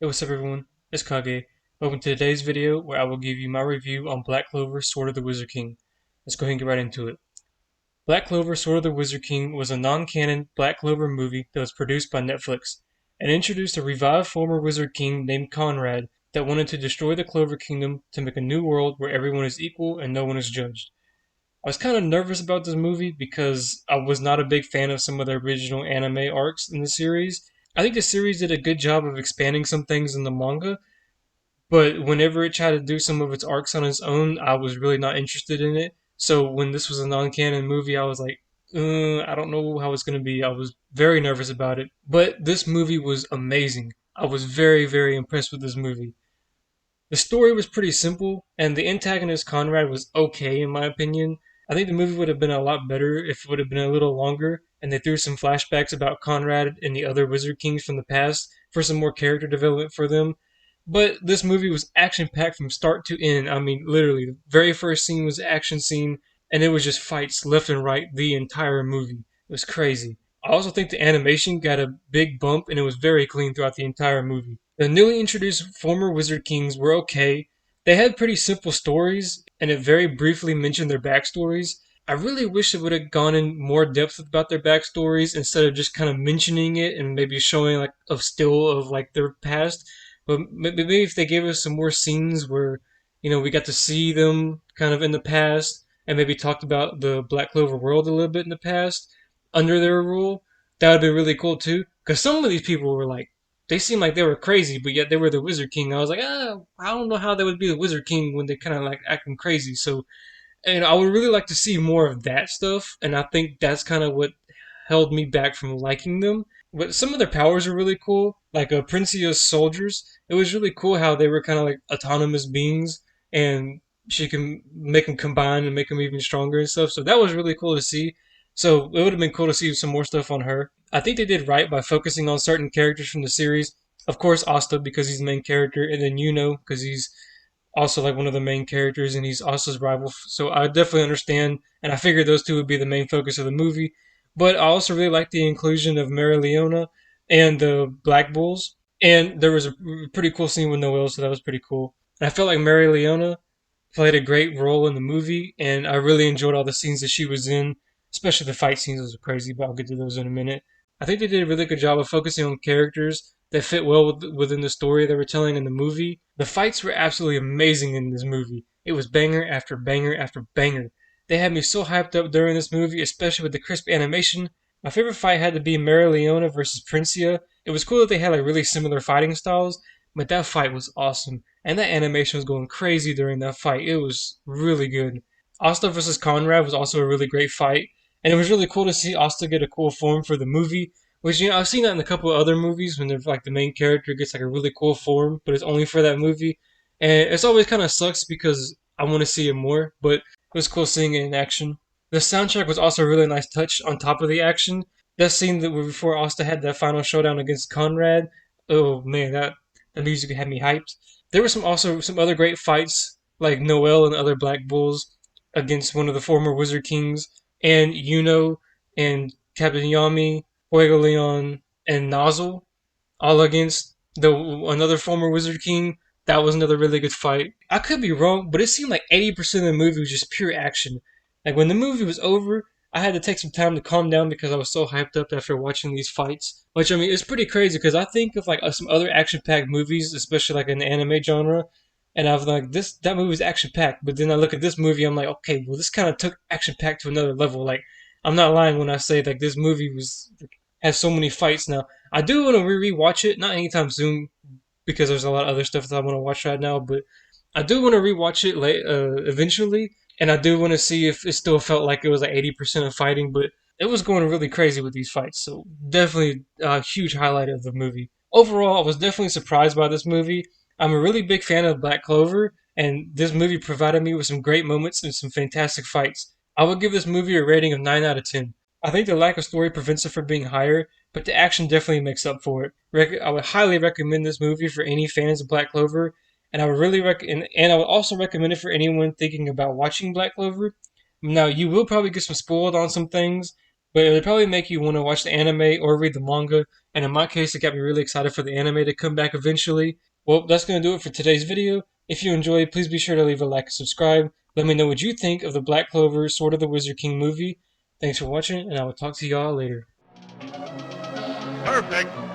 Hey, what's up everyone? It's KAGE. Welcome to today's video where I will give you my review on Black Clover Sword of the Wizard King. Let's go ahead and get right into it. Black Clover Sword of the Wizard King was a non-canon Black Clover movie that was produced by Netflix and introduced a revived former Wizard King named Conrad that wanted to destroy the Clover Kingdom to make a new world where everyone is equal and no one is judged. I was kind of nervous about this movie because I was not a big fan of some of the original anime arcs in the series. I think the series did a good job of expanding some things in the manga, but whenever it tried to do some of its arcs on its own, I was really not interested in it. So when this was a non-canon movie, I was like, I don't know how it's going to be. I was very nervous about it. But this movie was amazing. I was very, very impressed with this movie. The story was pretty simple, and the antagonist Conrad was okay in my opinion. I think the movie would have been a lot better if it would have been a little longer, and they threw some flashbacks about Conrad and the other Wizard Kings from the past for some more character development for them. But this movie was action packed from start to end. I mean, literally, the very first scene was an action scene, and it was just fights left and right the entire movie. It was crazy. I also think the animation got a big bump, and it was very clean throughout the entire movie. The newly introduced former Wizard Kings were okay. They had pretty simple stories, and it very briefly mentioned their backstories. I really wish it would have gone in more depth about their backstories instead of just kind of mentioning it and maybe showing like a still of like their past. But maybe if they gave us some more scenes where, we got to see them kind of in the past and maybe talked about the Black Clover world a little bit in the past under their rule, that would be really cool too. Because some of these people were like, they seemed like they were crazy, but yet they were the Wizard King. I was like, I don't know how they would be the Wizard King when they kind of like acting crazy. So, I would really like to see more of that stuff, and I think that's kind of what held me back from liking them. But some of their powers are really cool, like Princia's soldiers. It was really cool how they were kind of like autonomous beings, and she can make them combine and make them even stronger and stuff. So that was really cool to see. So it would have been cool to see some more stuff on her. I think they did right by focusing on certain characters from the series. Of course, Asta because he's the main character, and then Yuno because he's also like one of the main characters, and he's Asta's rival. So I definitely understand, and I figured those two would be the main focus of the movie. But I also really like the inclusion of Mary Leona and the Black Bulls, and there was a pretty cool scene with Noelle, so that was pretty cool. And I felt like Mary Leona played a great role in the movie, and I really enjoyed all the scenes that she was in, especially the fight scenes. Those were crazy, but I'll get to those in a minute. I think they did a really good job of focusing on characters that fit well within the story they were telling in the movie. The fights were absolutely amazing in this movie. It was banger after banger after banger. They had me so hyped up during this movie, especially with the crisp animation. My favorite fight had to be Mary Leona versus Princia. It was cool that they had like really similar fighting styles, but that fight was awesome. And that animation was going crazy during that fight. It was really good. Asta versus Conrad was also a really great fight. And it was really cool to see Asta get a cool form for the movie. Which, I've seen that in a couple of other movies when they're like the main character gets like a really cool form, but it's only for that movie. And it's always kind of sucks because I want to see it more, but it was cool seeing it in action. The soundtrack was also a really nice touch on top of the action. That scene that before Asta had that final showdown against Conrad, oh man, that the music had me hyped. There were some other great fights like Noel and the other Black Bulls against one of the former Wizard Kings and Yuno and Captain Yami, Fuego Leon, and Nozzle all against the another former Wizard King. That was another really good fight. I could be wrong, but it seemed like 80% of the movie was just pure action. Like when the movie was over, I had to take some time to calm down because I was so hyped up after watching these fights. Which I mean, it's pretty crazy because I think of like some other action-packed movies, especially like in the anime genre, and I was like, this that movie was action-packed. But then I look at this movie, I'm like, okay, well, this kind of took action-packed to another level. Like, I'm not lying when I say like this movie has so many fights now. I do want to rewatch it, not anytime soon because there's a lot of other stuff that I want to watch right now, but I do want to rewatch it eventually, and I do want to see if it still felt like it was like 80% of fighting, but it was going really crazy with these fights, so definitely a huge highlight of the movie. Overall, I was definitely surprised by this movie. I'm a really big fan of Black Clover, and this movie provided me with some great moments and some fantastic fights. I would give this movie a rating of 9 out of 10. I think the lack of story prevents it from being higher, but the action definitely makes up for it. I would highly recommend this movie for any fans of Black Clover, and I would and I would also recommend it for anyone thinking about watching Black Clover. Now, you will probably get some spoiled on some things, but it'll probably make you want to watch the anime or read the manga. And in my case, it got me really excited for the anime to come back eventually. Well, that's going to do it for today's video. If you enjoyed, please be sure to leave a like and subscribe. Let me know what you think of the Black Clover Sword of the Wizard King movie. Thanks for watching, and I will talk to y'all later. Perfect.